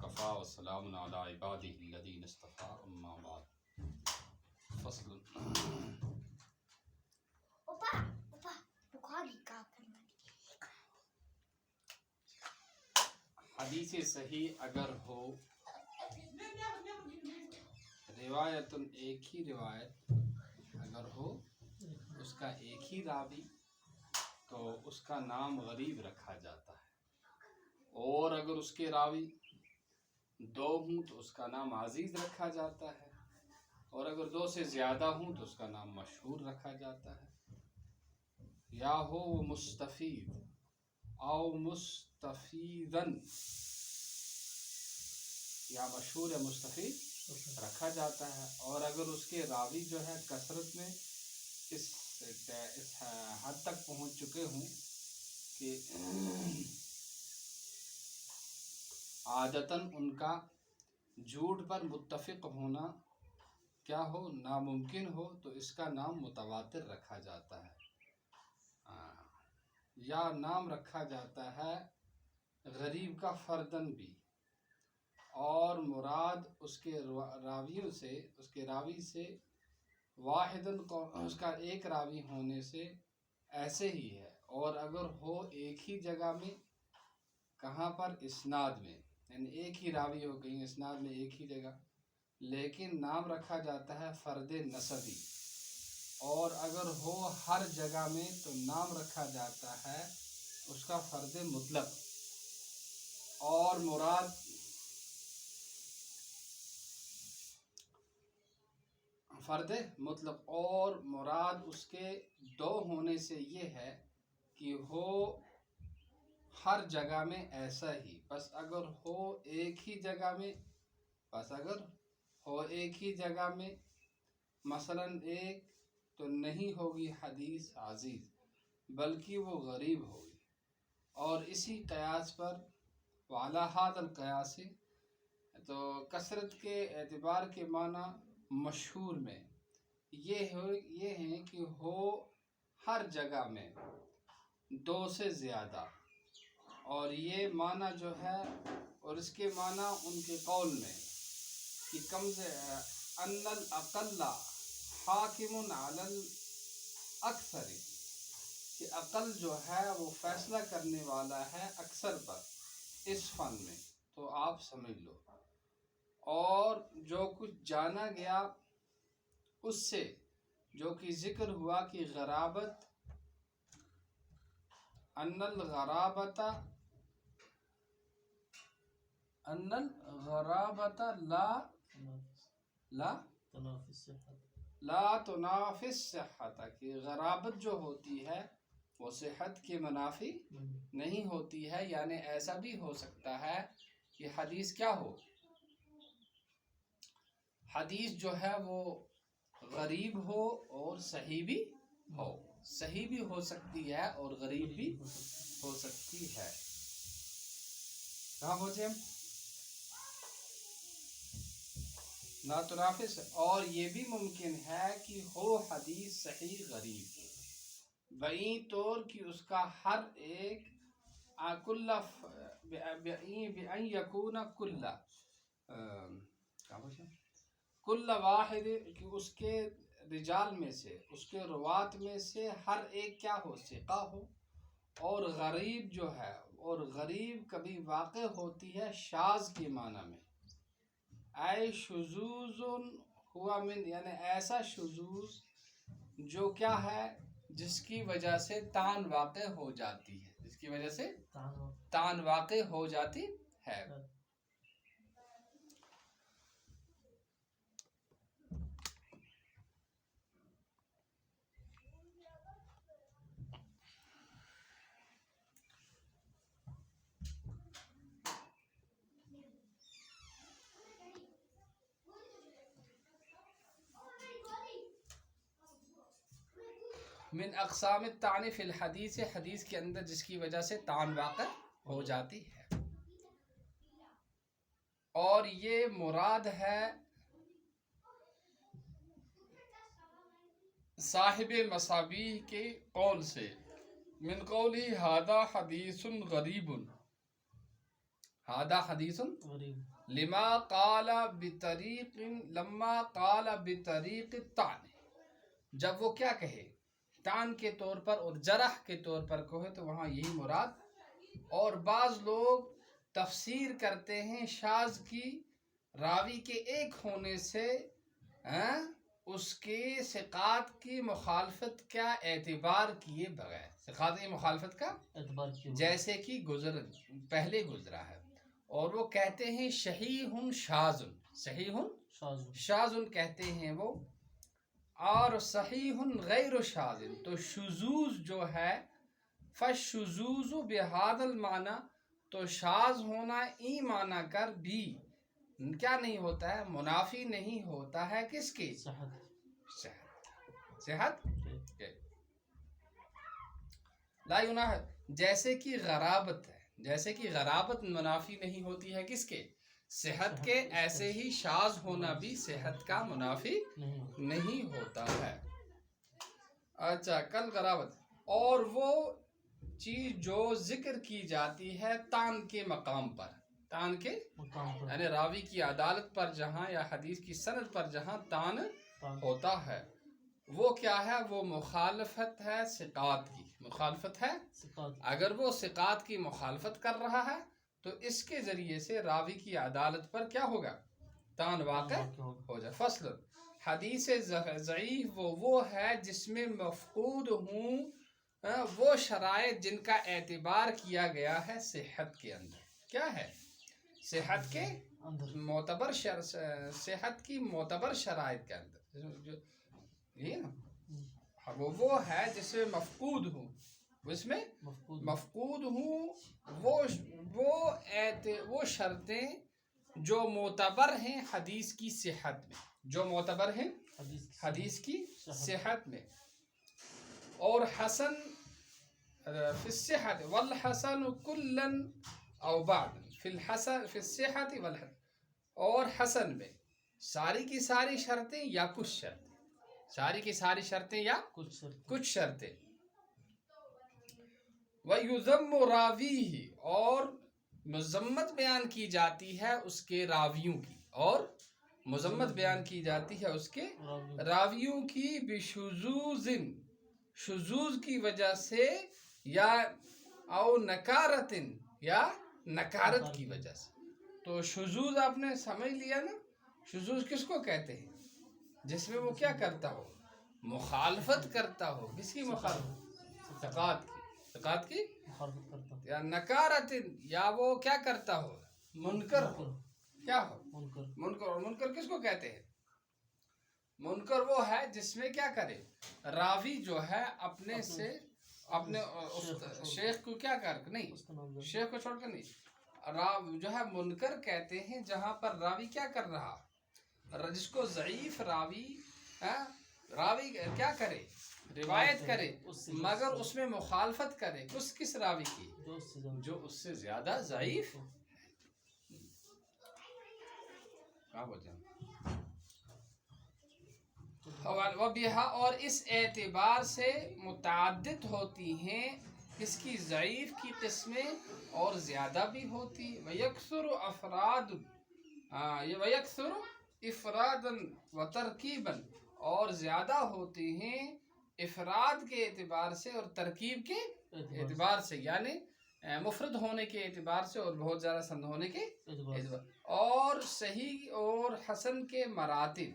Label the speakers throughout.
Speaker 1: وکفا وسلام علی عبادہ الذین اصطفیٰ اما بعد فصل حدیث صحیح اگر ہو روایت ایک ہی روایت اگر ہو اس کا ایک ہی راوی تو اس کا نام غریب رکھا جاتا ہے، اور اگر اس کے راوی دو ہوں تو اس کا نام عزیز رکھا جاتا ہے، اور اگر دو سے زیادہ ہوں تو اس کا نام مشہور رکھا جاتا ہے، یا ہو وہ مستفید او مستفیدن، یا مشہور یا مستفید رکھا جاتا ہے، اور اگر اس کے راوی جو ہے کثرت میں اس حد تک پہنچ چکے ہوں کہ عادتاً ان کا جھوٹ پر متفق ہونا کیا ہو ناممکن ہو، تو اس کا نام متواتر رکھا جاتا ہے، یا نام رکھا جاتا ہے غریب کا فردن بھی، اور مراد اس کے راویوں سے اس کے راوی سے واحدن اس کا ایک راوی ہونے سے ایسے ہی ہے، اور اگر ہو ایک ہی جگہ میں، کہاں پر اسناد میں، یعنی ایک ہی راوی ہو کہیں اسناد میں ایک ہی جگہ، لیکن نام رکھا جاتا ہے فرد نسبی، اور اگر ہو ہر جگہ میں تو نام رکھا جاتا ہے اس کا فرد مطلق، اور مراد فرد مطلق، اور مراد اس کے دو ہونے سے یہ ہے کہ ہو ہر جگہ میں ایسا ہی، بس اگر ہو ایک ہی جگہ میں، مثلا ایک تو نہیں ہوگی حدیث عزیز بلکہ وہ غریب ہوگی، اور اسی قیاس پر وعلی ھذا القیاس، تو کثرت کے اعتبار کے معنی مشہور میں یہ ہیں کہ ہو ہر جگہ میں دو سے زیادہ، اور یہ معنی جو ہے، اور اس کے معنی ان کے قول میں کہ کم سے ان الاقل حاکم علی الاکثر، کہ اقل جو ہے وہ فیصلہ کرنے والا ہے اکثر پر اس فن میں، تو آپ سمجھ لو، اور جو کچھ جانا گیا اس سے جو کہ ذکر ہوا کہ غرابت، ان الغرابت لا تنافی الصحت، کہ غرابت جو ہوتی ہے وہ صحت کے منافی نہیں ہوتی ہے، یعنی ایسا بھی ہو سکتا ہے کہ حدیث کیا ہو، حدیث جو ہے وہ غریب ہو اور صحیح بھی ہو، صحیح بھی ہو سکتی ہے اور غریب بھی ہو سکتی ہے۔ کہاں پہنچے ہم؟ لا تنافس، اور یہ بھی ممکن ہے کہ ہو حدیث صحیح غریب، بئیں طور کہ اس کا ہر ایک بأن یکون کل واحد، کہ اس کے رجال میں سے، اس کے روات میں سے ہر ایک کیا ہو، ثقہ ہو، اور غریب جو ہے، اور غریب کبھی واقع ہوتی ہے شاذ کے معنی میں، اے شذوذ ہوا من، یعنی ایسا شذوذ جو کیا ہے، جس کی وجہ سے تان واقع ہو جاتی ہے، جس کی وجہ سے تان واقع ہو جاتی ہے۔ من اقسام الطعن فی الحدیث، حدیث کے اندر جس کی وجہ سے طعن واقع ہو جاتی ہے، اور یہ مراد ہے صاحب مصابیح کے قول سے، من قولی ھذا حدیث غریب، ھذا حدیث لما قال بطریق لما قال بطریق الطعن، جب وہ کیا کہے طعن کے طور پر اور جرح کے طور پر کہے تو وہاں یہی مراد۔ اور بعض لوگ تفسیر کرتے ہیں شاذ کی راوی کے ایک ہونے سے اس کے ثقات کی مخالفت کا اعتبار کیے بغیر، ثقات کی مخالفت کا
Speaker 2: اعتبار کیے
Speaker 1: جیسے کہ پہلے گزرا ہے، اور وہ کہتے ہیں صحیح شاذ، صحیح شاذ کہتے ہیں وہ، اور صحیح غیر شاذ، تو شذوذ جو ہے فالشذوذ بہذا المعنی، تو شاذ ہونا ای معنی کر بھی کیا نہیں ہوتا ہے، منافی نہیں ہوتا ہے کس کی؟ صحت کے۔ لا یناہ، جیسے کہ غرابت ہے، جیسے کہ غرابت منافی نہیں ہوتی ہے کس کے؟ صحت کے، ایسے ہی شاذ ہونا بھی صحت کا منافی نہیں ہوتا ہے۔ اچھا، کل غرابت، اور وہ چیز جو ذکر کی جاتی ہے طعن کے مقام پر، طعن کے یعنی راوی کی عدالت پر جہاں یا حدیث کی سند پر جہاں طعن ہوتا ہے، وہ کیا ہے؟ وہ مخالفت ہے ثقات کی، مخالفت ہے، اگر وہ ثقات کی مخالفت کر رہا ہے تو اس کے ذریعے سے راوی کی عدالت پر کیا ہوگا؟ طعن واقع ہو جائے۔ فصل، حدیث ضعیف وہ ہے جس میں مفقود ہوں وہ شرائط جن کا اعتبار کیا گیا ہے صحت کے اندر، کیا ہے؟ صحت کے معتبر صحت کی معتبر شرائط کے اندر، یہ نا وہ ہے جس میں مفقود ہوں، اس میں مفقود ہوں وہ شرطیں جو معتبر ہیں حدیث کی صحت میں، جو معتبر ہیں حدیث کی صحت میں، اور حسن فی الصحت والحسن کلا او بعد فی الحسن فی الصحت والحسن، اور حسن میں ساری کی ساری شرطیں یا کچھ شرطیں، ساری کی ساری شرطیں یا کچھ شرطیں۔ وَيُذَمُّ رَاوِيهِ، اور مذمت بیان کی جاتی ہے اس کے راویوں کی، اور مذمت بیان کی جاتی ہے اس کے راویوں کی بشذوذ، شذوذ کی وجہ سے، یا او نکارت، یا نکارت کی وجہ سے۔ تو شذوذ آپ نے سمجھ لیا نا، شذوذ کس کو کہتے ہیں؟ جس میں وہ کیا کرتا ہو؟ مخالفت کرتا ہو، کس کی مخالفت؟ ثقات کی
Speaker 2: مخالفت کرتا ہوں،
Speaker 1: یا نکارت، یا وہ کیا کرتا ہو؟ منکر ہو، کیا ہو؟ منکر۔ اور منکر کس کو کہتے ہیں؟ منکر وہ ہے جس میں کیا کرے؟ راوی جو ہے اپنے سے اپنے شیخ کو کیا کر نہیں، شیخ کو چھوڑ کر نہیں، جو ہے منکر کہتے ہیں جہاں پر راوی کیا کر رہا، جس کو ضعیف راوی کیا کرے؟ روایت کرے، مگر اس میں مخالفت کرے کس راوی کی؟ جو اس سے زیادہ ضعیف۔ اور اس اعتبار سے متعدد ہوتی ہیں اس کی ضعیف کی قسمیں، اور زیادہ بھی ہوتی، وَيَكْثُرُ افراداً وترکیباً، اور زیادہ ہوتی ہیں افراد کے اعتبار سے اور ترکیب کے اعتبار سے، یعنی مفرد ہونے کے اعتبار سے اور بہت زیادہ سند ہونے کے اعتبار، اور صحیح اور حسن کے مراتب،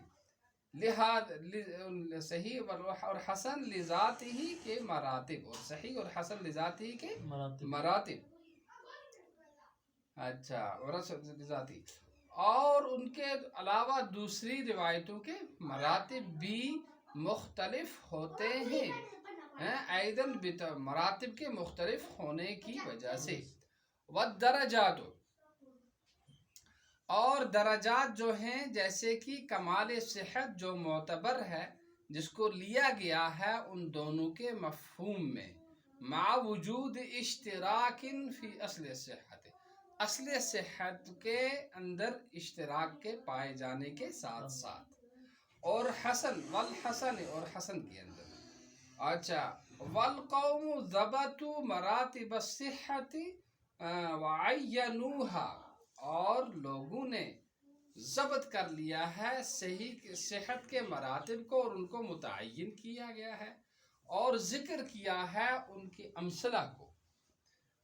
Speaker 1: صحیح اور حسن لذات ہی کے مراتب، اور صحیح اور حسن لذات ہی کے مراتب۔ اچھا، ذاتی اور ان کے علاوہ دوسری روایتوں کے مراتب بھی مختلف ہوتے ہیں، ایدن مراتب کے مختلف ہونے کی وجہ سے۔ والدرجات، اور درجات جو ہیں جیسے کہ کمال صحت جو معتبر ہے، جس کو لیا گیا ہے ان دونوں کے مفہوم میں، مع وجود اشتراک فی اصل صحت، اصل صحت کے اندر اشتراک کے پائے جانے کے ساتھ ساتھ، اور حسن والحسن، اور حسن کے اندر۔ اچھا، والقوم ضبطوا مراتب الصحت وعینوها، اور لوگوں نے ضبط کر لیا ہے صحیح صحت کے مراتب کو اور ان کو متعین کیا گیا ہے اور ذکر کیا ہے ان کی امثلہ کو،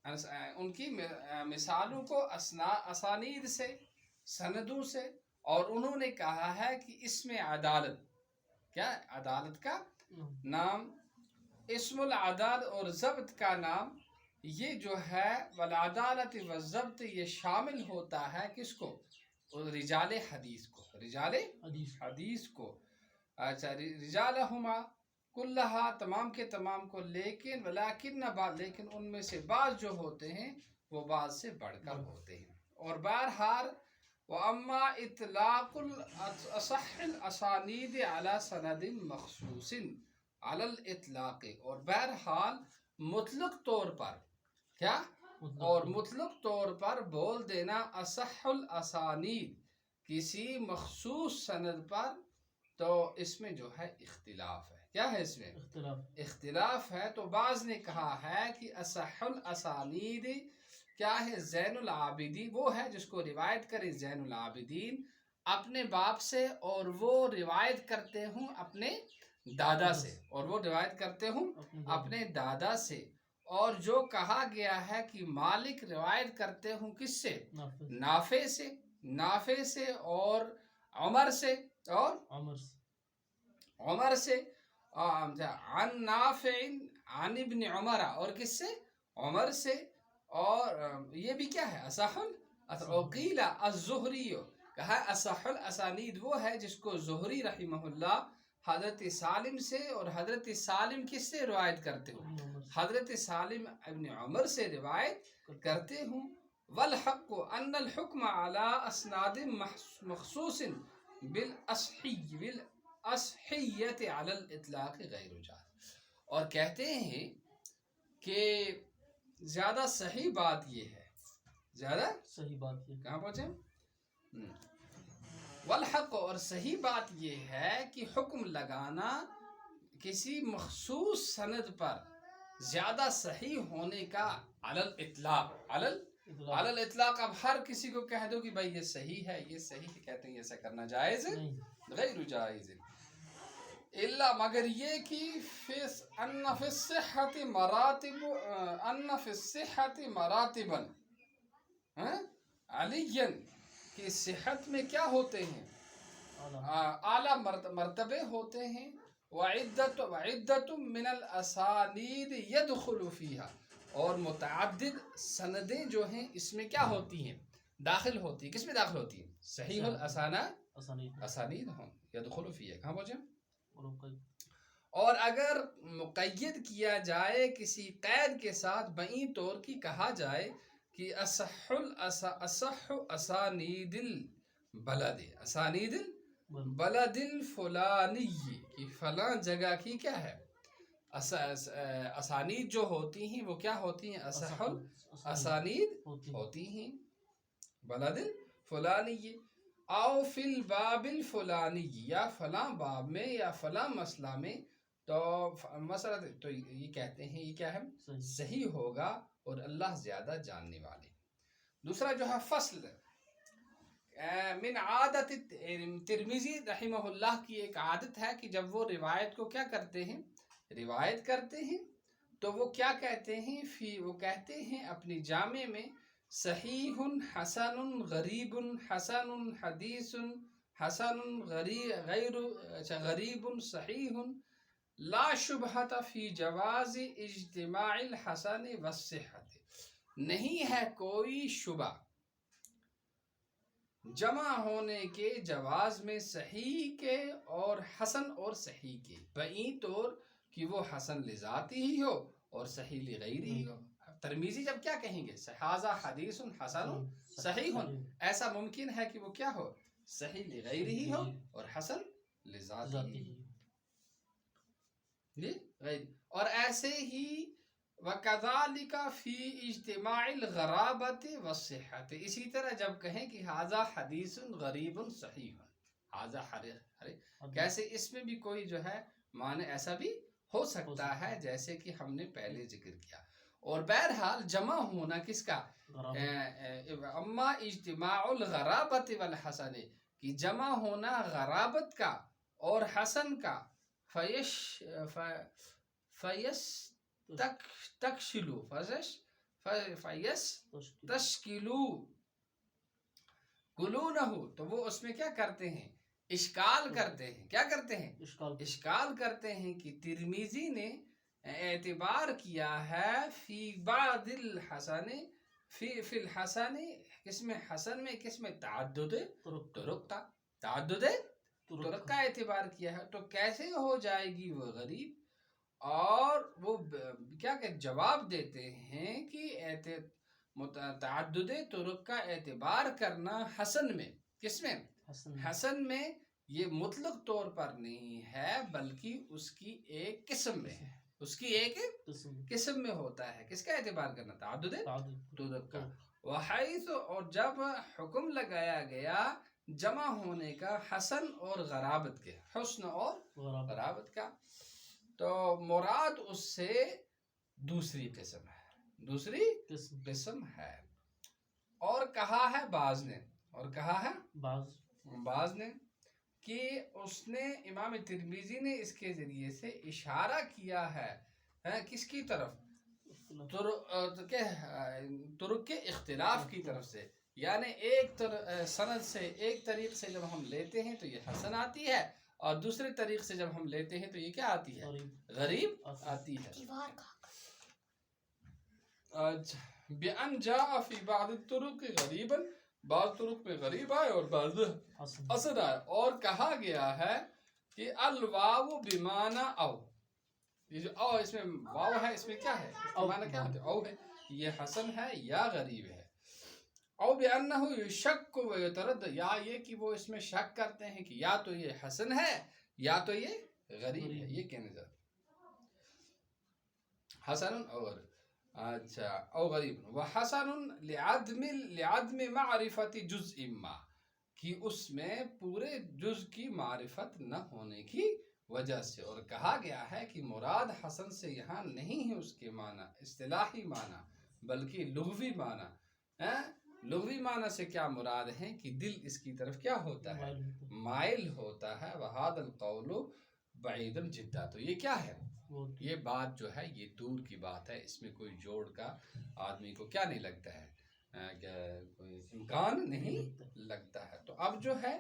Speaker 1: ان کی مثالوں کو اسانید سے، سندوں سے، اور انہوں نے کہا ہے کہ اس میں عدالت، کیا عدالت کا نام، اسم العدالت اور ضبط کا نام، یہ جو ہے والعدالت والضبط یہ شامل ہوتا ہے کس کو؟ رجال حدیث کو، رجال حدیث کو، اچھا رجالہما کلہا تمام کے تمام کو، لیکن لیکن ان میں سے بعض جو ہوتے ہیں وہ بعض سے بڑھ کر ہوتے ہیں، اور بہرحال وَأَمَّا إِطْلَاقُ الْأَصَحِّ الْأَسَانِيدِ عَلَى سَنَدٍ مَخْصُوصٍ عَلَى الْإِطْلَاقِ، اور بہرحال مطلق طور پر کیا، اور مطلق طور پر بول دینا اصح الاسانید کسی مخصوص سند پر، تو اس میں جو ہے اختلاف ہے، کیا ہے اس میں اختلاف ہے۔ تو بعض نے کہا ہے کہ اصح الاسانید کیا ہے، زین العابدین وہ ہے جس کو روایت کرے زین العابدین اپنے باپ سے، اور وہ روایت کرتے ہوں اپنے دادا سے، اور وہ روایت کرتے ہوں اپنے دادا سے، اور جو کہا گیا ہے کہ مالک روایت کرتے ہوں کس سے، نافع سے، نافع سے اور عمر سے، اور عمر سے، عن نافع عن ابن عمر، اور کس سے، عمر سے، اور یہ بھی کیا ہے اصح وقیل الزہری، کہا اصح الاسانید وہ ہے جس کو زہری رحمہ اللہ حضرت سالم سے، اور حضرت سالم کس سے روایت کرتے ہوں، حضرت سالم ابن عمر سے روایت کرتے ہوں۔ والحق ان الحکم علی اسناد مخصوص بالاصحیت علی الاطلاق غیر جاز، اور کہتے ہیں کہ زیادہ صحیح بات یہ ہے، زیادہ صحیح بات یہ کہاں پہنچے، والحق اور صحیح بات یہ ہے کہ حکم لگانا کسی مخصوص سند پر زیادہ صحیح ہونے کا علی الاطلاق، علی الاطلاق، اب ہر کسی کو کہہ دو کہ بھائی یہ صحیح ہے، یہ صحیح ہے، کہتے ہیں ایسا کرنا جائز ہے، غیر جائز، الا مگر یہ کہ ان فی الصحت مراتب، ان فی الصحت مراتبا علیاً، کہ صحت میں کیا ہوتے ہیں، اعلیٰ مرتبے ہوتے ہیں، وعدت من الاسانید يدخل فيها، اور متعدد سندیں جو ہیں اس میں کیا ہوتی ہیں، داخل ہوتی ہیں، کس میں داخل ہوتی ہیں، صحیح الاسانید ہوں، يدخل فيها، کہاں پہنچے، اور اگر مقید کیا جائے کسی قید کے ساتھ بعین طور کی کہا جائے کہ اصح اسانید البلد، اسانید البلد الفلانی، کی فلاں جگہ کی کیا ہے، اسانید جو ہوتی ہیں وہ کیا ہوتی ہیں، اصح الاسانید ہوتی ہیں، بلد الفلانی، او فی الباب الفلانی، یا فلاں باب میں یا فلاں مسئلہ میں، تو مسئلہ تو یہ کہتے ہیں یہ کیا ہے، صحیح ہوگا، اور اللہ زیادہ جاننے والے۔ دوسرا جو ہے فصل، من عادت ترمذی رحمہ اللہ کی ایک عادت ہے کہ جب وہ روایت کو کیا کرتے ہیں، روایت کرتے ہیں، تو وہ کیا کہتے ہیں، وہ کہتے ہیں اپنی جامع میں صحیح حسن غریب حسن حدیث حسن غریب صحیح لا شبہت فی جواز اجتماع الحسن والصحت، نہیں ہے کوئی شبہ جمع ہونے کے جواز میں صحیح کے اور حسن اور صحیح کے، بعین طور کہ وہ حسن لذاتی ہی ہو اور صحیح لغیری ہو۔ ترمیزی جب کیا کہیں گے، ھذا حدیث حسن صحیح، ایسا ممکن ہے کہ وہ کیا ہو، صحیح لغیری ہی ہو اور حسن لذاتی ہی، اور ایسے ہی وَكَذَلِكَ فِي اجتماع الغرابة والصحة، اسی طرح جب کہیں کہ ھذا حدیث غریب صحیح، ھذا کیسے، اس میں بھی کوئی جو ہے معنی ایسا بھی ہو سکتا ہے جیسے کہ ہم نے پہلے ذکر کیا، اور بہرحال جمع ہونا کس کا؟ اما اجتماع الغرابت والحسن، کہ جمع ہونا غرابت کا اور حسن کا، فیس تکشلو تشکلو قلونہ، تو وہ اس میں کیا کرتے ہیں؟ اشکال کرتے ہیں. کیا کرتے ہیں؟ اشکال کرتے ہیں کہ ترمذی نے اعتبار کیا ہے فی بعض الحسن، فی الحسن، کس میں؟ حسن میں. کس میں؟ تعدد طرق کا، تعدد طرق کا اعتبار کیا ہے. تو کیسے ہو جائے گی وہ غریب؟ اور وہ کیا کہ جواب دیتے ہیں کہ تعدد طرق کا اعتبار کرنا حسن میں، کس میں؟ حسن میں، یہ مطلق طور پر نہیں ہے بلکہ اس کی ایک قسم میں ہے، اس کی ایک قسم میں ہوتا ہے. کس کا اعتبار کرنا؟ تعدد طرق کا. وحیث، اور جب حکم لگایا گیا جمع ہونے کا حسن اور غرابت کے، حسن اور غرابت کا، تو مراد اس سے دوسری قسم ہے، دوسری قسم ہے. اور کہا ہے بعض نے، اور کہا ہے بعض نے کہ اس نے، امام ترمذی نے اس کے ذریعے سے اشارہ کیا ہے کس کی طرف؟ طرق کے اختلاف کی طرف سے. یعنی ایک سند سے، ایک طریق سے جب ہم لیتے ہیں تو یہ حسن آتی ہے، اور دوسرے طریق سے جب ہم لیتے ہیں تو یہ کیا آتی ہے؟ غریب آتی ہے. بِأَنْ جَاءَ فِي بَعْضِ الطُّرُقِ غَرِيبًا، بعض طرق میں غریب آئے اور بعض حسن آئے. اور کہا گیا ہے کہ الواو بمعنی او، یہ جو او اس میں واو ہے، اس میں کیا ہے؟ اس کا معنی کیا ہوتا ہے؟ او ہے، یہ حسن ہے یا غریب ہے. او بِأَنَّهُ يُشَكُّ وَيُتَرَدَّ، یا یہ کہ وہ اس میں شک کرتے ہیں کہ یا تو یہ حسن ہے یا تو یہ غریب ہے. یہ کہنے جاتے حسن اور اچھا او غریب. وحسن لعدم معرفت جزء ما، کہ اس میں پورے جز کی معرفت نہ ہونے کی وجہ سے. اور کہا گیا ہے کہ مراد حسن سے یہاں نہیں ہے اس کے معنی اصطلاحی معنی بلکہ لغوی معنی. لغوی معنی سے کیا مراد ہے کہ دل اس کی طرف کیا ہوتا ہے؟ مائل ہوتا ہے. وَهَذَا الْقَوْلُ بَعِيدٌ جِدًّا، تو یہ کیا ہے؟ یہ بات جو ہے یہ دور کی بات ہے. اس میں کوئی جوڑ کا آدمی کو کیا نہیں لگتا ہے، کوئی امکان نہیں لگتا ہے. تو اب جو ہے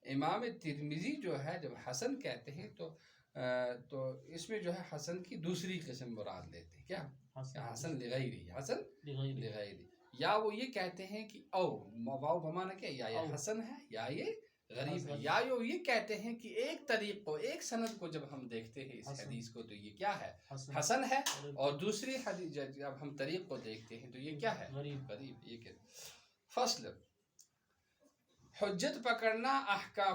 Speaker 1: امام ترمذی جو ہے جب حسن کہتے ہیں تو اس میں جو ہے حسن کی دوسری قسم مراد لیتے ہیں. کیا؟ حسن لغیری، حسن لغیری. یا وہ یہ کہتے ہیں کہ او واو بمانا کیا؟ یا یہ حسن ہے یا یہ غریب ہے. یا یہ کہتے ہیں کہ ایک طریق کو، ایک سند کو جب ہم دیکھتے ہیں اس حدیث کو تو یہ کیا ہے؟ حسن ہے. اور دوسری حدیث جب ہم طریق کو دیکھتے ہیں تو یہ کیا ہے؟ غریب. یہ کہ فصل حجت پکڑنا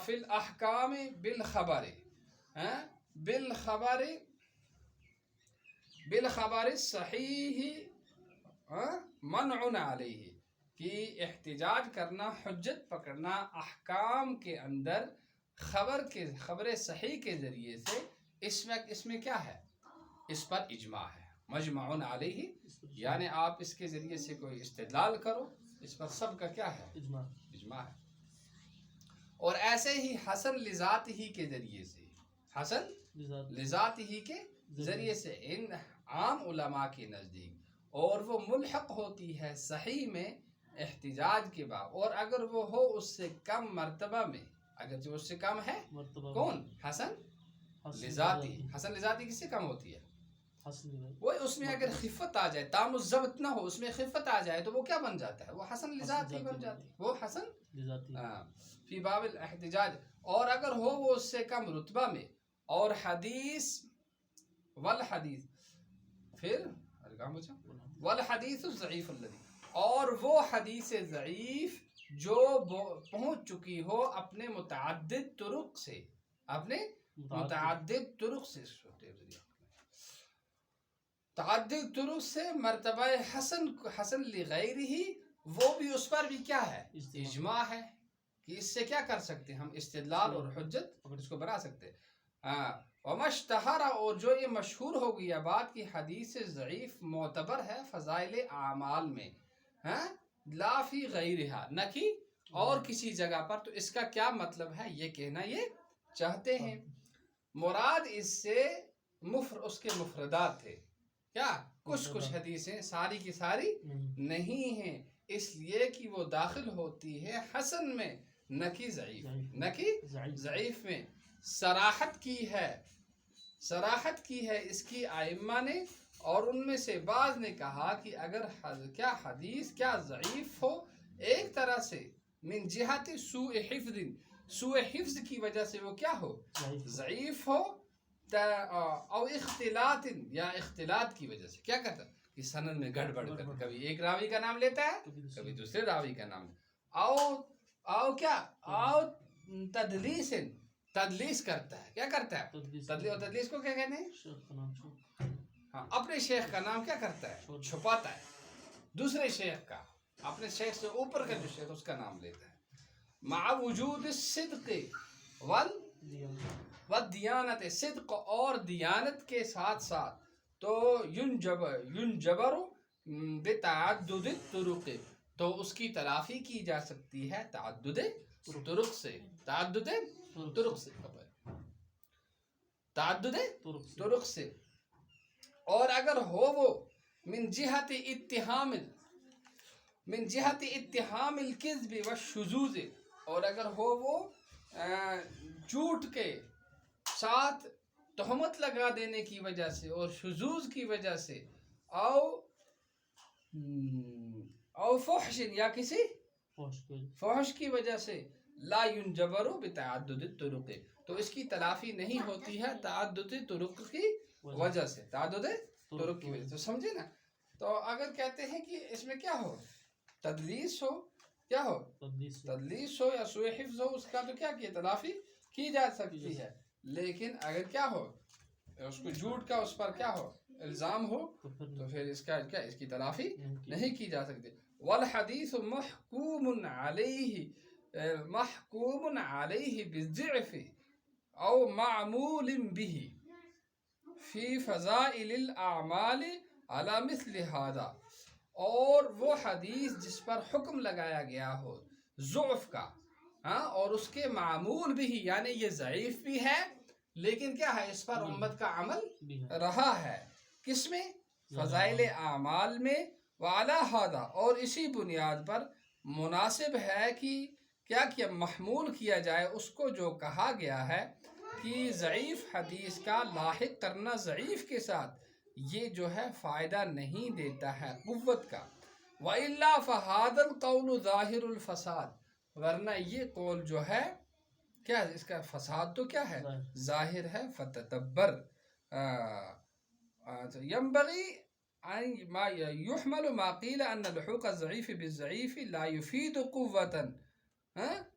Speaker 1: فی الاحکام بالخبر، بالخبر صحیح منع علیہ، کہ احتجاج کرنا، حجت پکڑنا احکام کے اندر خبر صحیح کے ذریعے سے، اس میں کیا ہے؟ اس پر اجماع ہے. مجمع علیہ، یعنی آپ اس کے ذریعے سے کوئی استدلال کرو، اس پر سب کا کیا ہے؟ اجماع ہے. اور ایسے ہی حسن لذات ہی کے ذریعے سے، حسن لذات ہی کے ذریعے سے ان عام علماء کے نزدیک، اور وہ ملحق ہوتی ہے صحیح میں احتجاج کے بعد. اور اگر وہ ہو اس سے کم مرتبہ میں، اگر جو اس سے کم ہے کون؟ حسن لذاتی. حسن لذاتی کس سے کم ہوتی ہے؟ وہ اس میں اگر خفت آ جائے، تام الضبط نہ ہو، اس میں خفت آ جائے تو وہ کیا بن جاتا ہے؟ وہ حسن لذاتی بن جاتی ہے، وہ حسن فی باب الاحتجاج. اور اگر ہو وہ اس سے کم رتبہ میں، اور حدیث والحدیث، پھر والحدیث الضعیف الذی، اور وہ حدیث ضعیف جو پہنچ چکی ہو اپنے متعدد طرق سے، اپنے متعدد طرق سے، تعدد طرق سے مرتبہ حسن لغیر ہی، وہ بھی اس پر بھی کیا ہے؟ اجماع ہے کہ اس سے کیا کر سکتے ہیں ہم؟ استدلال اور حجت اس کو بنا سکتے ہیں. ومشتہر، اور جو یہ مشہور ہو گیا بات کی حدیث ضعیف معتبر ہے فضائل اعمال میں، لا فی غیرہا، نہ کہ اور کسی جگہ پر. تو اس کا کیا مطلب ہے یہ کہنا یہ چاہتے ہیں. مراد اس سے اس کے مفردات تھے. کیا کچھ حدیثیں ساری کی ساری نہیں ہیں، اس لیے کہ وہ داخل ہوتی ہے حسن میں، نہ کہ ضعیف میں. صراحت کی ہے اس کی ائمہ نے، اور ان میں سے بعض نے کہا کہ اگر کیا حدیث کیا ضعیف ہو ایک طرح سے، من جہت سوء حفظ کی وجہ سے وہ کیا ہو ضعیف ہو، او اختلاط، یا اختلاط کی وجہ سے. کیا کہتا ہے کہ سند میں گڑبڑ کر کبھی ایک راوی کا نام لیتا ہے کبھی دوسرے راوی کا نام، او تدلیس کرتا ہے. کیا کرتا ہے تدلیس کو کیا کہتے ہیں؟ اپنے شیخ کا نام کیا کرتا ہے چھپاتا ہے، دوسرے شیخ کا، اپنے شیخ سے اوپر کا جو شیخ اس کا نام لیتا ہے. مع وجود الصدق والدیانت، صدق اور دیانت کے ساتھ ساتھ، تو ینجبر بتعدد الطرق، تو اس کی تلافی کی جا سکتی ہے تعدد طرق سے. اور اگر ہو وہ من جہت اتہام الکذب والشذوذ، اور اگر ہو وہ جھوٹ کے ساتھ تہمت لگا دینے کی وجہ سے اور شذوذ کی وجہ سے، او فحش، یا کسی فحش کی وجہ سے، لا ینجبر بتعدد الطرق، تو اس کی تلافی نہیں ہوتی ہے تعدد طرق کی وجہ سے، تو سمجھے نا. تو اگر کہتے ہیں کہ اس میں کیا ہو تدلیس ہو، کیا ہو تدلیس ہو یا سوء حفظ ہو، اس کا تو کیا تلافی کی جا سکتی ہے. لیکن اگر کیا ہو اس کو جھوٹ کا اس پر کیا ہو الزام ہو، تو پھر اس کی تلافی نہیں کی جا سکتی. والحدیث محکوم علیہ بالضعف او معمول به فی فضائل الاعمال علی مثل هذا، اور وہ حدیث جس پر حکم لگایا گیا ہو ضعف کا، اور اس کے معمول بھی، یعنی یہ ضعیف بھی ہے لیکن کیا ہے اس پر امت کا عمل رہا ہے، کس میں فضائل اعمال میں. وعلی ھذا، اور اسی بنیاد پر مناسب ہے کہ کیا محمول کیا جائے اس کو جو کہا گیا ہے کہ ضعیف حدیث کا لاحق کرنا ضعیف کے ساتھ یہ جو ہے فائدہ نہیں دیتا ہے قوت کا. وَإِلَّا فَهَذَا الْقَوْلُ ظَاهِرُ الْفَسَادِ، ورنہ یہ قول جو ہے کیا اس کا فساد تو کیا ہے ظاہر ہے. فتتبر ينبغي ما يحمل ما قيل ان لحوق الضعيف بالضعيف لا يفيد قوة،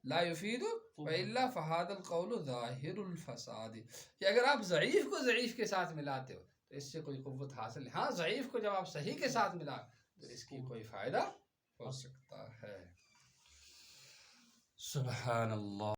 Speaker 1: لا يفيد، وإلا فهذا القول ظاہر الفساد، کہ اگر آپ ضعیف کو ضعیف کے ساتھ ملاتے ہو تو اس سے کوئی قوت حاصل نہیں. ضعیف کو جب آپ صحیح کے ساتھ ملا تو اس کی کوئی فائدہ ہو سکتا ہے. سبحان اللہ.